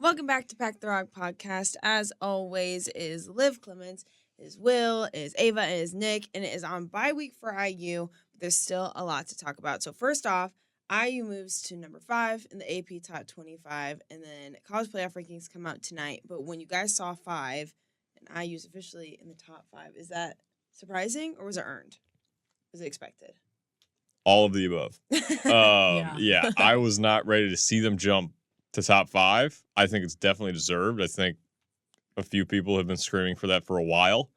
Welcome back to Pack the Rock Podcast. As always, it is Liv Clements, it is Will, it is Ava, it is Nick, and it is on bye week for IU. But there's still a lot to talk about. So first off, IU moves to number 5 in the AP Top 25, and then college playoff rankings come out tonight. But when you guys saw 5, and IU's officially in the top 5, is that surprising or was it earned? Was it expected? All of the above. Yeah, I was not ready to see them jump to top 5. I think it's definitely deserved. I think a few people have been screaming for that for a while.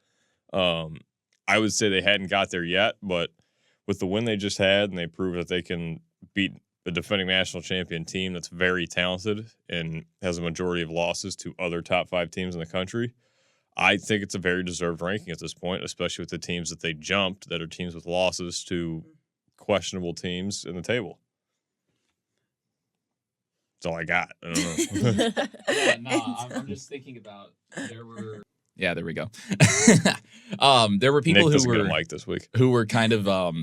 I would say they hadn't got there yet, but with the win they just had, and they proved that they can beat a defending national champion team that's very talented and has a majority of losses to other top 5 teams in the country, I think it's a very deserved ranking at this point, especially with the teams that they jumped that are teams with losses to questionable teams in the table. That's all I got. I don't know. I'm just thinking about there were. Yeah, there we go. There were people Nick who were like this week who were kind of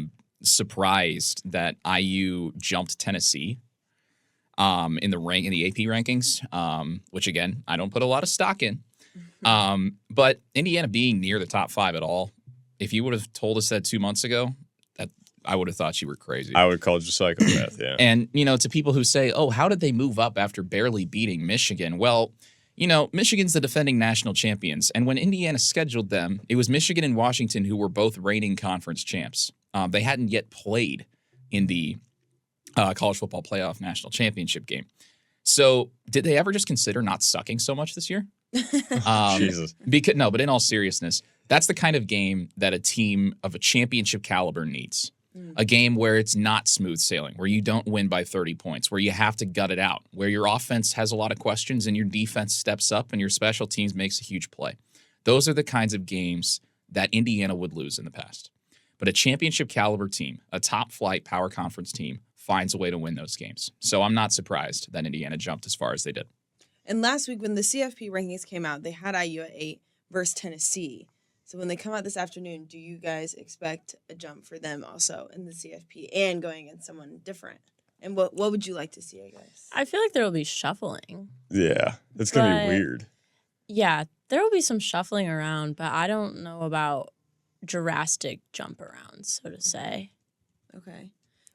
surprised that IU jumped Tennessee in the AP rankings, which again I don't put a lot of stock in. But Indiana being near the top 5 at all, if you would have told us that 2 months ago, I would have thought you were crazy. I would call you psychopath, yeah. And, to people who say, oh, how did they move up after barely beating Michigan? Well, Michigan's the defending national champions. And when Indiana scheduled them, it was Michigan and Washington who were both reigning conference champs. They hadn't yet played in the college football playoff national championship game. So did they ever just consider not sucking so much this year? Jesus. But in all seriousness, that's the kind of game that a team of a championship caliber needs. A game where it's not smooth sailing, where you don't win by 30 points, where you have to gut it out, where your offense has a lot of questions and your defense steps up and your special teams makes a huge play. Those are the kinds of games that Indiana would lose in the past. But a championship caliber team, a top flight power conference team, finds a way to win those games. So I'm not surprised that Indiana jumped as far as they did. And last week when the CFP rankings came out, they had IU at 8 versus Tennessee. So when they come out this afternoon, do you guys expect a jump for them also in the CFP and going against someone different? And what would you like to see, I guess? I feel like there will be shuffling. Yeah, it's going to be weird. Yeah, there will be some shuffling around, but I don't know about drastic jump arounds, so to say. Okay.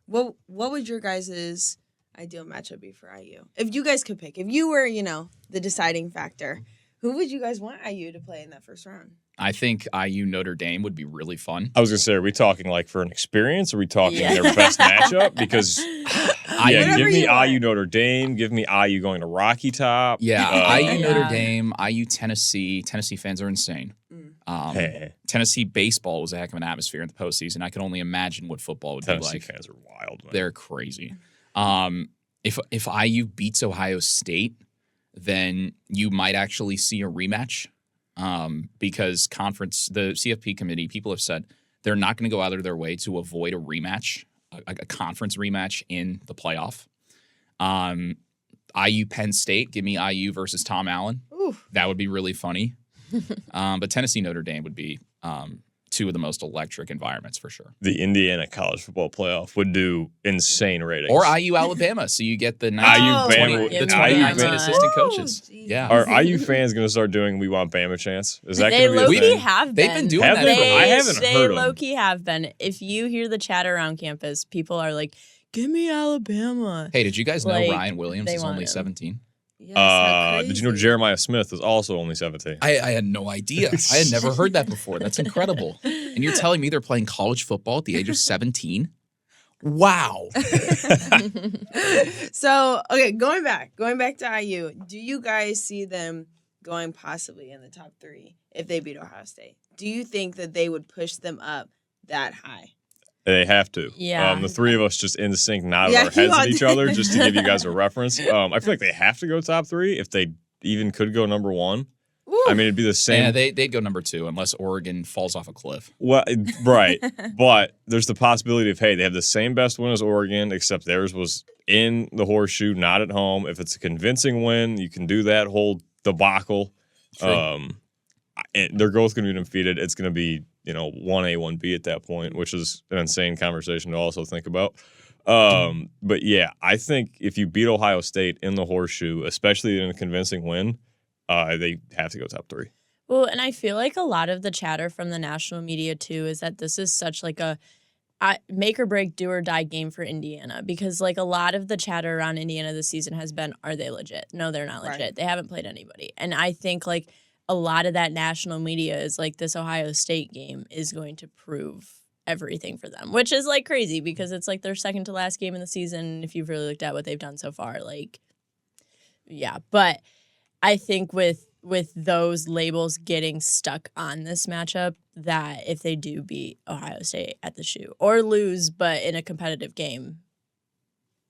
What would your guys' ideal matchup be for IU? If you guys could pick, if you were, the deciding factor, who would you guys want IU to play in that first round? I think IU Notre Dame would be really fun. I was going to say, are we talking like for an experience? Or are we talking their best matchup? Because, give me IU Notre Dame. Give me IU going to Rocky Top. Yeah, IU Notre Dame, IU Tennessee. Tennessee fans are insane. Tennessee baseball was a heck of an atmosphere in the postseason. I can only imagine what football would be like. Tennessee fans are wild, man. They're crazy. If IU beats Ohio State, then you might actually see a rematch. Because the CFP committee, people have said they're not going to go out of their way to avoid a rematch, a conference rematch in the playoff. IU Penn State, give me IU versus Tom Allen. Ooh. That would be really funny. But Tennessee Notre Dame would be two of the most electric environments for sure. The Indiana college football playoff would do insane ratings. Or IU Alabama, so you get the 2019 assistant coaches. Yeah. Are IU fans going to start doing "We Want Bama" chants? Is that They going to be a thing? have been. They've been doing that. I haven't heard They them. low-key have been. If you hear the chatter around campus, people are like, give me Alabama. Hey, did you guys know Like, Ryan Williams they is want only him. 17? Yes, Did you know Jeremiah Smith is also only 17? I had no idea. I had never heard that before. That's incredible. And you're telling me they're playing college football at the age of 17? Wow. So, okay, going back to IU, do you guys see them going possibly in the top 3 if they beat Ohio State? Do you think that they would push them up that high? They have to. Yeah. The 3 of us just in sync, nod our heads at each other just to give you guys a reference. I feel like they have to go top 3 if they even could go number 1. Ooh. I mean, it'd be the same. Yeah, they'd go number 2 unless Oregon falls off a cliff. Well, right. But there's the possibility of, hey, they have the same best win as Oregon, except theirs was in the horseshoe, not at home. If it's a convincing win, you can do that whole debacle. True. And they're both going to be undefeated. It's going to be, 1A, 1B at that point, which is an insane conversation to also think about. But yeah, I think if you beat Ohio State in the horseshoe, especially in a convincing win, they have to go top 3. Well, and I feel like a lot of the chatter from the national media too is that this is such like a make or break, do or die game for Indiana, because like a lot of the chatter around Indiana this season has been, are they legit? No, they're not legit. Right. They haven't played anybody. And I think like a lot of that national media is like, this Ohio State game is going to prove everything for them, which is like crazy because it's like their second to last game in the season. If you've really looked at what they've done so far, like, yeah. But I think with those labels getting stuck on this matchup, that if they do beat Ohio State at the shoe or lose, but in a competitive game,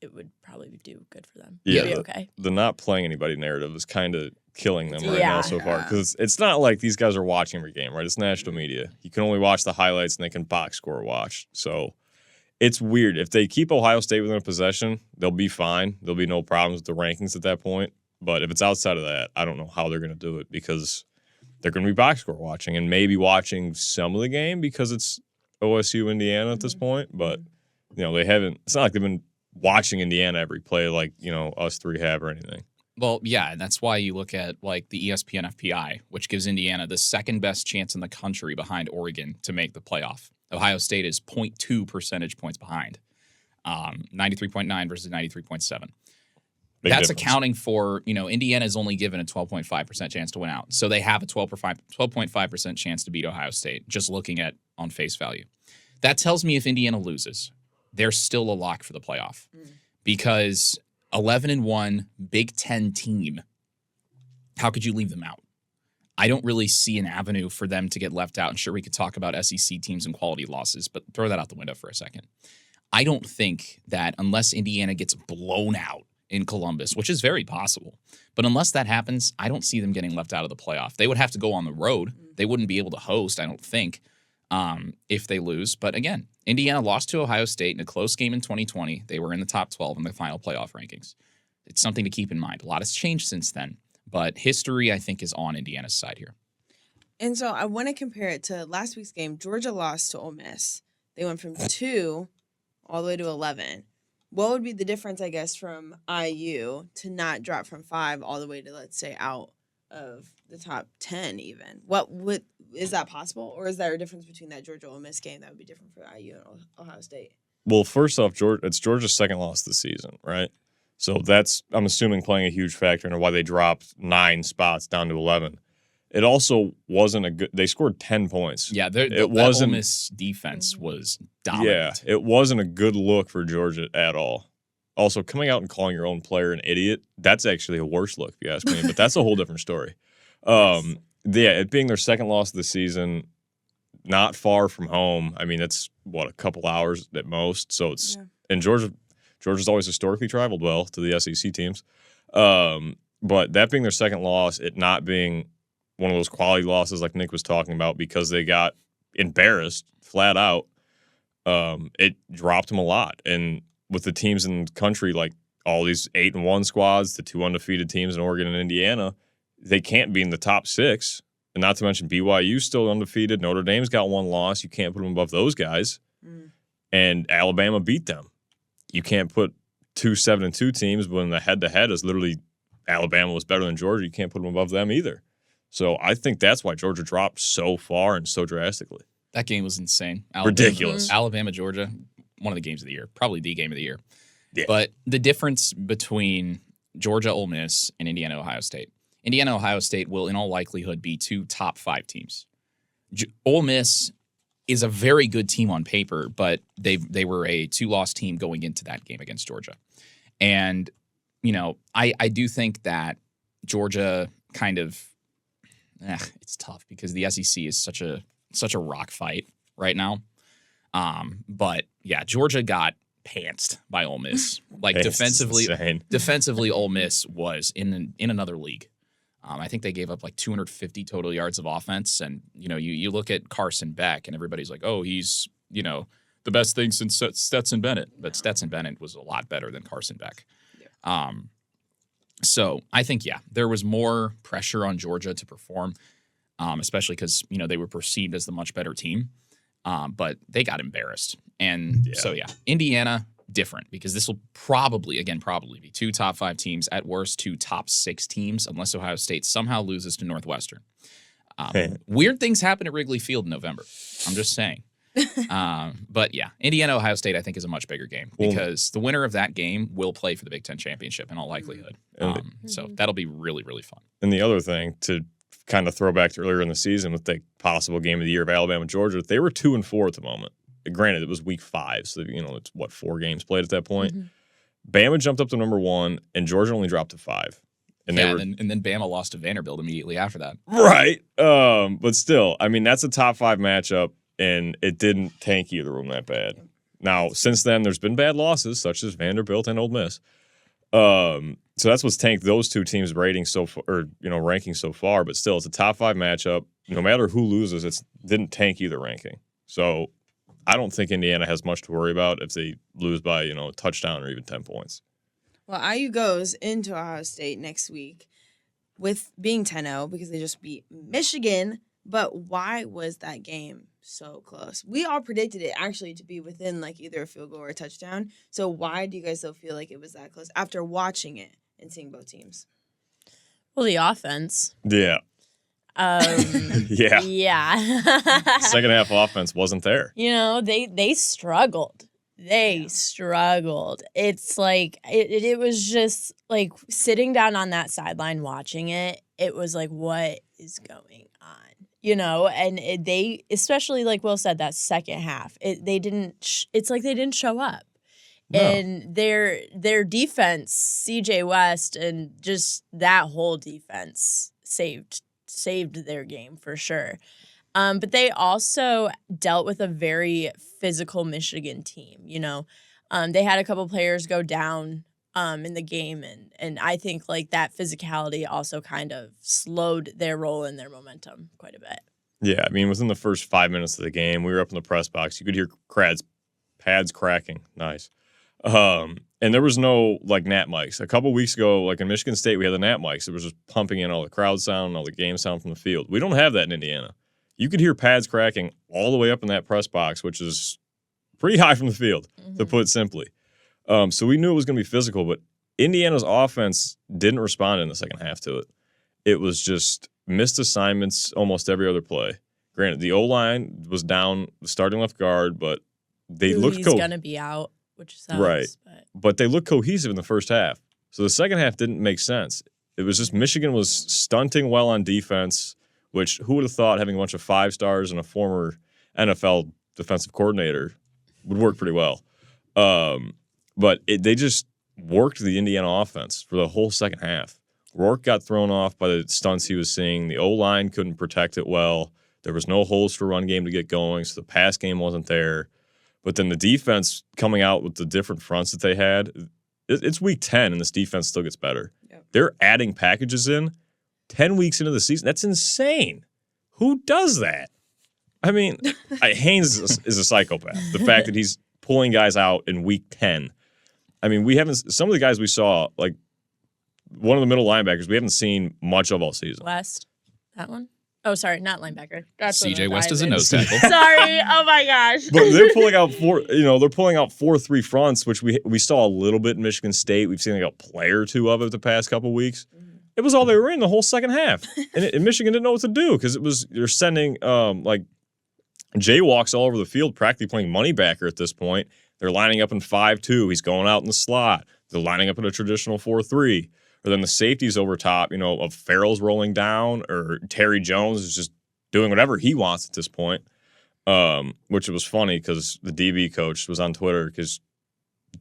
it would probably do good for them. Yeah, It'd be okay. The not playing anybody narrative is kind of killing them right Yeah. now so far, because it's not like these guys are watching every game, right? It's national media. You can only watch the highlights and they can box score watch. So it's weird. If they keep Ohio State within a possession, they'll be fine. There'll be no problems with the rankings at that point. But if it's outside of that, I don't know how they're going to do it, because they're going to be box score watching and maybe watching some of the game because it's OSU Indiana at this point. But, they haven't – it's not like they've been watching Indiana every play like, us three have or anything. Well, yeah, and that's why you look at like the ESPN FPI, which gives Indiana the second best chance in the country behind Oregon to make the playoff. Ohio State is 0.2 percentage points behind, 93.9 versus 93.7. That's accounting for, Indiana is only given a 12.5% chance to win out. So they have a 12.5% chance to beat Ohio State, just looking at on face value. That tells me if Indiana loses, they're still a lock for the playoff, because 11-1 Big Ten team, how could you leave them out? I don't really see an avenue for them to get left out. And sure, we could talk about SEC teams and quality losses, but throw that out the window for a second. I don't think that unless Indiana gets blown out in Columbus, which is very possible, but unless that happens, I don't see them getting left out of the playoff. They would have to go on the road. They wouldn't be able to host, I don't think, if they lose. But again, Indiana lost to Ohio State in a close game in 2020. They were in the top 12 in the final playoff rankings. It's something to keep in mind. A lot has changed since then, but history, I think, is on Indiana's side here. And so I want to compare it to last week's game. Georgia lost to Ole Miss. They went from 2 all the way to 11. What would be the difference, I guess, from IU to not drop from 5 all the way to, let's say, out of the top 10 even? Is that possible? Or is there a difference between that Georgia-Ole Miss game that would be different for IU and Ohio State? Well, first off, it's Georgia's second loss this season, right? So that's, I'm assuming, playing a huge factor in why they dropped 9 spots down to 11. It also wasn't they scored 10 points. Yeah, that Ole Miss defense was dominant. Yeah, it wasn't a good look for Georgia at all. Also, coming out and calling your own player an idiot, that's actually a worse look, if you ask me, but that's a whole different story. Yeah, it being their second loss of the season, not far from home. I mean, it's, a couple hours at most. So it's and Georgia's always historically traveled well to the SEC teams. But that being their second loss, it not being one of those quality losses like Nick was talking about because they got embarrassed flat out, it dropped them a lot. And with the teams in the country, like all these 8-1 squads, the 2 undefeated teams in Oregon and Indiana, they can't be in the top 6. And not to mention BYU's still undefeated. Notre Dame's got 1 loss. You can't put them above those guys. And Alabama beat them. You can't put 2 7-2 teams when the head-to-head is literally Alabama was better than Georgia. You can't put them above them either. So I think that's why Georgia dropped so far and so drastically. That game was insane. Ridiculous. Alabama, Georgia, one of the games of the year, probably the game of the year. Yeah. But the difference between Georgia, Ole Miss, and Indiana, Ohio State. Indiana, Ohio State will in all likelihood be 2 top 5 teams. Ole Miss is a very good team on paper, but they were a 2-loss team going into that game against Georgia. And, I do think that Georgia kind of it's tough because the SEC is such a rock fight right now. But yeah, Georgia got pantsed by Ole Miss. Like defensively, Ole Miss was in another league. I think they gave up like 250 total yards of offense. And, you look at Carson Beck and everybody's like, oh, he's, the best thing since Stetson Bennett. But Stetson Bennett was a lot better than Carson Beck. Yeah. So I think, there was more pressure on Georgia to perform, especially because, they were perceived as the much better team. But they got embarrassed. And so, Indiana, different because this will probably be 2 top 5 teams, at worst 2 top 6 teams, unless Ohio State somehow loses to Northwestern. Weird things happen at Wrigley Field in November. I'm just saying. But yeah, Indiana, Ohio State, I think is a much bigger game because the winner of that game will play for the Big Ten championship in all likelihood. So that'll be really, really fun. And the other thing to kind of throw back to earlier in the season with the possible game of the year of Alabama, Georgia, they were 2-4 at the moment. Granted, it was week 5, so it's 4 games played at that point. Bama jumped up to number 1, and Georgia only dropped to 5. And then Bama lost to Vanderbilt immediately after that. Right. But still, I mean, that's a top 5 matchup, and it didn't tank either of them that bad. Now, since then, there's been bad losses, such as Vanderbilt and Ole Miss. So that's what's tanked those 2 teams' ratings so far, or ranking so far. But still, it's a top 5 matchup. No matter who loses, it didn't tank either ranking. So I don't think Indiana has much to worry about if they lose by a touchdown or even 10 points. Well, IU goes into Ohio State next week with being 10-0 because they just beat Michigan. But why was that game so close? We all predicted it actually to be within either a field goal or a touchdown. So why do you guys still feel like it was that close after watching it and seeing both teams? Well, the offense. Yeah. Yeah. Second half offense wasn't there. They struggled. Struggled. It's like it was just like sitting down on that sideline watching it. It was like, what is going on? And they, especially like Will said, that second half, it's like they didn't show up. No. And their defense, CJ West, and just that whole defense saved their game for sure. But they also dealt with a very physical Michigan team. They had a couple players go down in the game, and I think that physicality also kind of slowed their roll and their momentum quite a bit. Yeah, I mean, within the first 5 minutes of the game, we were up in the press box. You could hear pads cracking. Nice. And there was no nat mics. A couple weeks ago, in Michigan State, we had the nat mics. It was just pumping in all the crowd sound and all the game sound from the field. We don't have that in Indiana. You could hear pads cracking all the way up in that press box, which is pretty high from the field, to put it simply. So we knew it was going to be physical, but Indiana's offense didn't respond in the second half to it. It was just missed assignments almost every other play. Granted, the O-line was down, the starting left guard, but they looked He's going to be out, which sucks. Right. But they looked cohesive in the first half. So the second half didn't make sense. It was just Michigan was stunting well on defense, which who would have thought having a bunch of 5 stars and a former NFL defensive coordinator would work pretty well. But they just worked the Indiana offense for the whole second half. Rourke got thrown off by the stunts he was seeing. The O-line couldn't protect it well. There was no holes for run game to get going, so the pass game wasn't there. But then the defense coming out with the different fronts that they had, it's week 10 and this defense still gets better. Yep. They're adding packages in 10 weeks into the season. That's insane. Who does that? I mean, Haynes is a psychopath. The fact that he's pulling guys out in week 10. I mean, some of the guys we saw, one of the middle linebackers, we haven't seen much of all season. West, that one? Oh, sorry, not linebacker. CJ West is a nose tackle. Sorry, oh my gosh. But they're pulling out 4-3 fronts, which we saw a little bit in Michigan State. We've seen a player or two of it the past couple weeks. Mm-hmm. It was all they were in the whole second half, and Michigan didn't know what to do because they're sending jaywalks all over the field, practically playing money backer at this point. They're lining up in 5-2. He's going out in the slot. They're lining up in a traditional 4-3. Or then the safety's over top, of Farrell's rolling down, or Terry Jones is just doing whatever he wants at this point. Which was funny because the DB coach was on Twitter because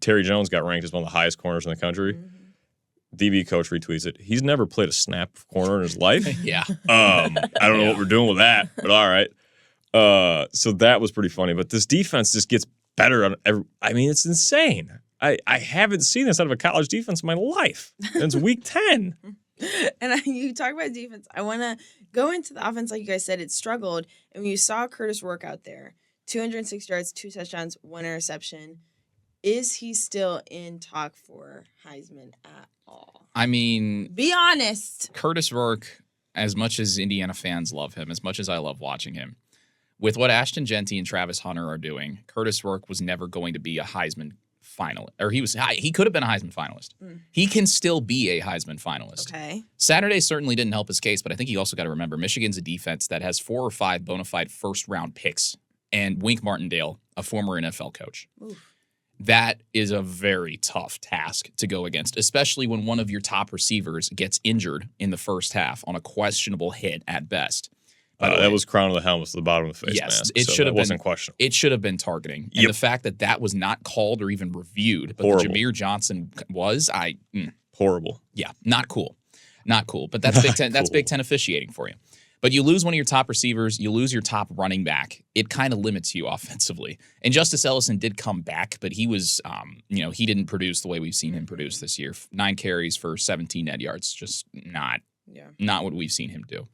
Terry Jones got ranked as one of the highest corners in the country. Mm-hmm. DB coach retweets it. He's never played a snap corner in his life. Yeah. I don't know what we're doing with that, but all right. So that was pretty funny. But this defense just gets better. It's insane. I haven't seen this out of a college defense in my life. And it's week 10. And you talk about defense. I want to go into the offense. Like you guys said, it struggled. And when you saw Curtis Rourke out there, 206 yards, 2 touchdowns, 1 interception, is he still in talk for Heisman at all? I mean, be honest. Curtis Rourke, as much as Indiana fans love him, as much as I love watching him, with what Ashton Genty and Travis Hunter are doing, Curtis Rourke was never going to be a Heisman finalist, or he could have been a Heisman finalist. He can still be a Heisman finalist. Okay. Saturday certainly didn't help his case, but I think you also got to remember Michigan's a defense that has 4 or 5 bona fide first-round picks, and Wink Martindale, a former NFL coach. Oof. That is a very tough task to go against, especially when one of your top receivers gets injured in the first half on a questionable hit at best. That was crown of the helmet to the bottom of the face Yes, mask. it should have been. Wasn't questionable. It should have been targeting. And the fact that was not called or even reviewed, but Horrible. the Jameer Johnson was, Horrible. yeah, not cool. Not cool. But that's Big Ten. That's Big Ten officiating for you. But you lose one of your top receivers, you lose your top running back. It kind of limits you offensively. And Justice Ellison did come back, but he was, he didn't produce the way we've seen him produce this year. 9 carries for 17 net yards, just not what we've seen him do.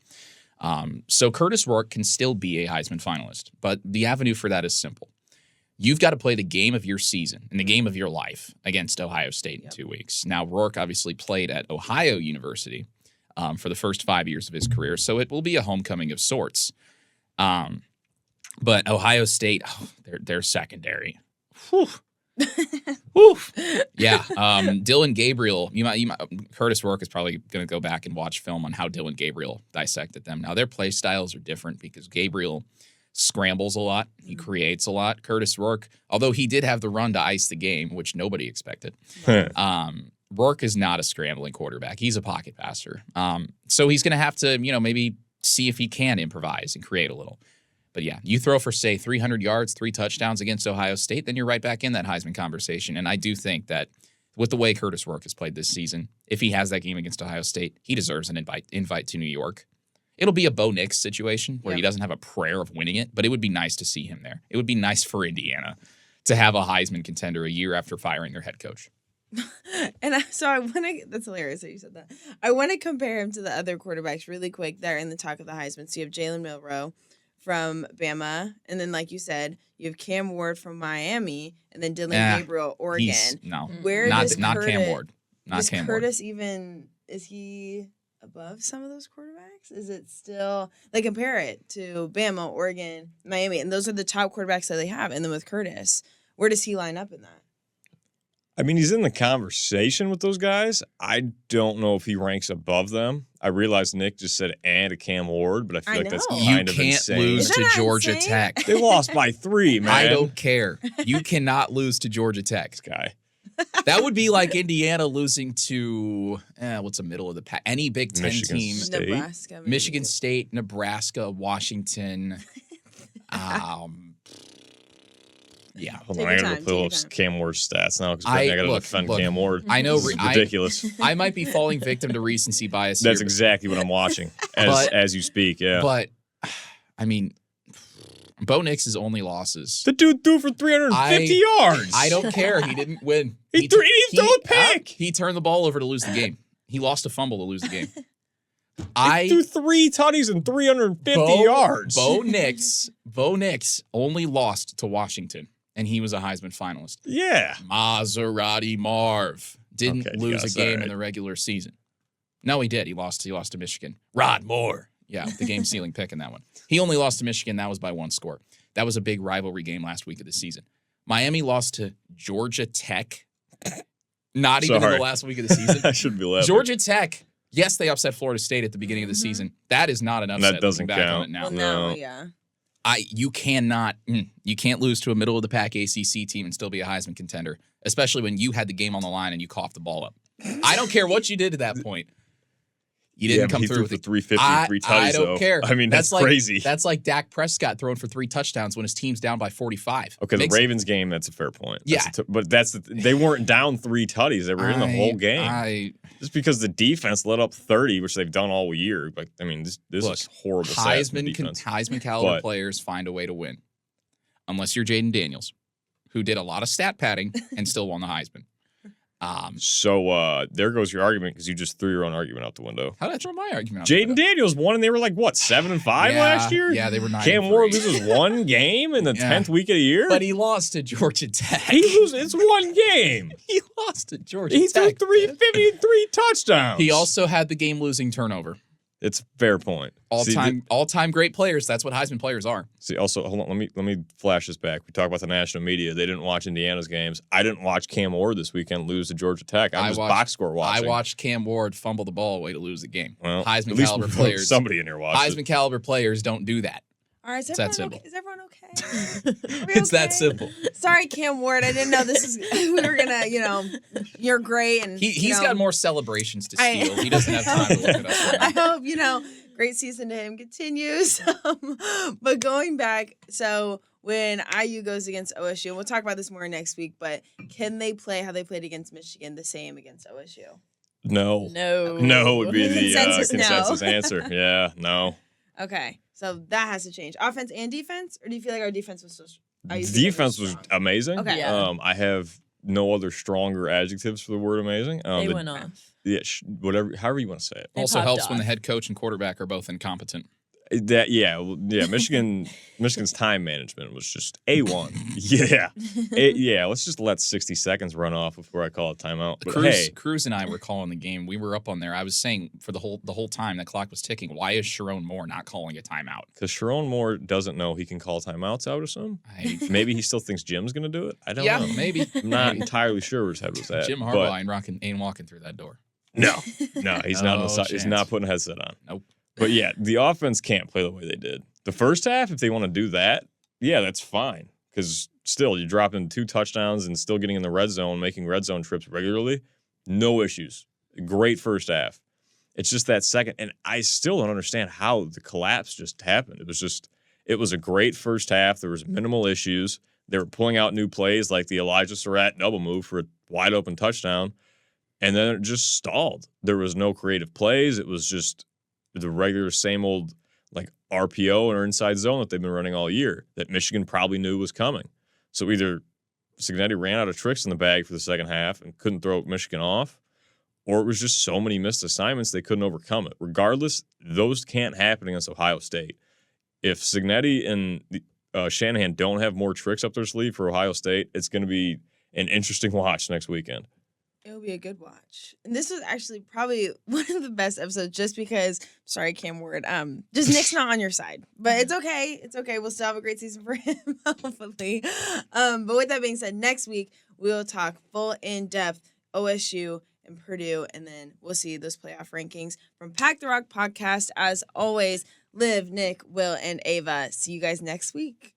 So Curtis Rourke can still be a Heisman finalist, but the avenue for that is simple. You've got to play the game of your season and the game of your life against Ohio State in 2 weeks. Now, Rourke obviously played at Ohio University for the first 5 years of his career, so it will be a homecoming of sorts. But Ohio State, their secondary. Whew. Whew. Yeah. Dylan Gabriel, you might Curtis Rourke is probably going to go back and watch film on how Dylan Gabriel dissected them. Now, their play styles are different because Gabriel scrambles a lot. He creates a lot. Curtis Rourke, although he did have the run to ice the game, which nobody expected, Rourke is not a scrambling quarterback. He's a pocket passer. So he's going to have to, maybe see if he can improvise and create a little. But yeah, you throw for, say, 300 yards, 3 touchdowns against Ohio State, then you're right back in that Heisman conversation. And I do think that with the way Curtis Rourke has played this season, if he has that game against Ohio State, he deserves an invite to New York. It'll be a Bo Nix situation where he doesn't have a prayer of winning it, but it would be nice to see him there. It would be nice for Indiana to have a Heisman contender a year after firing their head coach. And so I want to, that's hilarious that you said that. I want to compare him to the other quarterbacks really quick that are in the talk of the Heisman. So you have Jalen Milroe from Bama, and then like you said, you have Cam Ward from Miami, and then Dylan Gabriel, Oregon. Where not does Cam Curtis, Ward. Not does Cam Curtis Ward. Even, is he above some of those quarterbacks? Is it still, like, compare it to Bama, Oregon, Miami, and those are the top quarterbacks that they have. And then with Curtis, where does he line up in that? I mean, he's in the conversation with those guys. I don't know if he ranks above them. I realize Nick just said to Cam Ward, but I feel like that's kind of insane. You can't lose to Georgia Tech. They lost by 3, man. I don't care. You cannot lose to Georgia Tech. This guy. That would be like Indiana losing to, what's the middle of the pack? Any Big Ten team. State. Nebraska. Maybe. Michigan State, Nebraska, Washington. Yeah. Hold on, I got to pull up Cam Ward's stats now because I got to defend Cam Ward. I know. This is ridiculous. I might be falling victim to recency bias That's here, exactly what I'm watching as you speak, yeah. But, I mean, Bo Nix's only losses. The dude threw for 350 yards. I don't care. He didn't win. He threw a pick. He turned the ball over to lose the game. He lost a fumble to lose the game. He threw 3 tutties and 350 yards. Bo Nix only lost to Washington, and he was a Heisman finalist. Yeah. Maserati Marv didn't lose a game in the regular season. No, he did. He lost to Michigan. Rod Moore. Yeah, the game-sealing pick in that one. He only lost to Michigan. That was by 1 score. That was a big rivalry game last week of the season. Miami lost to Georgia Tech. Not even in the last week of the season. I shouldn't be laughing. Georgia Tech. Yes, they upset Florida State at the beginning of the season. That is not an upset. That doesn't count. On it now. Well, no, yeah. You can't lose to a middle of the pack ACC team and still be a Heisman contender, especially when you had the game on the line and you coughed the ball up. I don't care what you did at that point. You didn't come through with the 350 and 3 tutties. I don't care. I mean, that's crazy. That's like Dak Prescott throwing for 3 touchdowns when his team's down by 45. Okay, the Ravens game, that's a fair point. Yeah. But they weren't down 3 tutties. They were in the whole game. Just because the defense let up 30, which they've done all year. But I mean, this is horrible. Heisman caliber players find a way to win. Unless you're Jaden Daniels, who did a lot of stat padding and still won the Heisman. So there goes your argument because you just threw your own argument out the window. How did I throw my argument out? Jaden Daniels won, and they were like, what, 7-5 last year? Yeah, they were 9-3. Cam Ward loses 1 game in the 10th week of the year? But he lost to Georgia Tech. It's 1 game. He lost to Georgia Tech. He threw 353 touchdowns. He also had the game-losing turnover. It's a fair point. All time great players. That's what Heisman players are. See, also, hold on. Let me flash this back. We talk about the national media. They didn't watch Indiana's games. I didn't watch Cam Ward this weekend lose to Georgia Tech. I'm just box score watching. I watched Cam Ward fumble the ball away to lose the game. Well, Heisman caliber players. Somebody in here watched Heisman caliber players don't do that. All right, It's that simple. Is everyone okay? It's that simple. Sorry, Cam Ward. I didn't know this is. We were gonna, you're great, and He's got more celebrations to steal. He doesn't have time to look it up. I hope great season to him continues. But going back, so when IU goes against OSU, and we'll talk about this more next week. But can they play how they played against Michigan the same against OSU? No. No Would be the consensus no. answer. Yeah, no. Okay, so that has to change. Offense and defense, or do you feel like our defense was so? Defense was amazing. Okay. Yeah. I have no other stronger adjectives for the word amazing. they went off. Yeah, whatever, however you want to say it. Also popped helps when the off. head coach and quarterback are both incompetent. Michigan's time management was just A1. Yeah. Let's just let 60 seconds run off before I call a timeout. But Cruz and I were calling the game. We were up on there. I was saying for the whole time the clock was ticking. Why is Sharon Moore not calling a timeout? because Sharon Moore doesn't know he can call timeouts, I would assume. Maybe he still thinks Jim's going to do it. I don't know. Maybe. I'm not entirely sure where his head was at. Jim but Harbaugh ain't walking through that door. No, he's not. No He's chance. not putting a headset on. Nope. But yeah, the offense can't play the way they did. The first half, if they want to do that, yeah, that's fine. Because still, you're dropping 2 touchdowns and still getting in the red zone, making red zone trips regularly. No issues. Great first half. It's just that second, and I still don't understand how the collapse just happened. It was a great first half. There was minimal issues. They were pulling out new plays like the Elijah Surratt double move for a wide open touchdown. And then it just stalled. There was no creative plays. It was just the regular same old like RPO or inside zone that they've been running all year that Michigan probably knew was coming. So either Cignetti ran out of tricks in the bag for the second half and couldn't throw Michigan off, or it was just so many missed assignments they couldn't overcome it. Regardless, those can't happen against Ohio State. If Cignetti and Shanahan don't have more tricks up their sleeve for Ohio State, it's going to be an interesting watch next weekend. It will be a good watch. And this was actually probably one of the best episodes just because, sorry, Cam Ward, just Nick's not on your side. But it's okay. It's okay. We'll still have a great season for him, hopefully. But with that being said, next week we will talk full in-depth OSU and Purdue, and then we'll see those playoff rankings from Pack the Rock Podcast. As always, Liv, Nick, Will, and Ava. See you guys next week.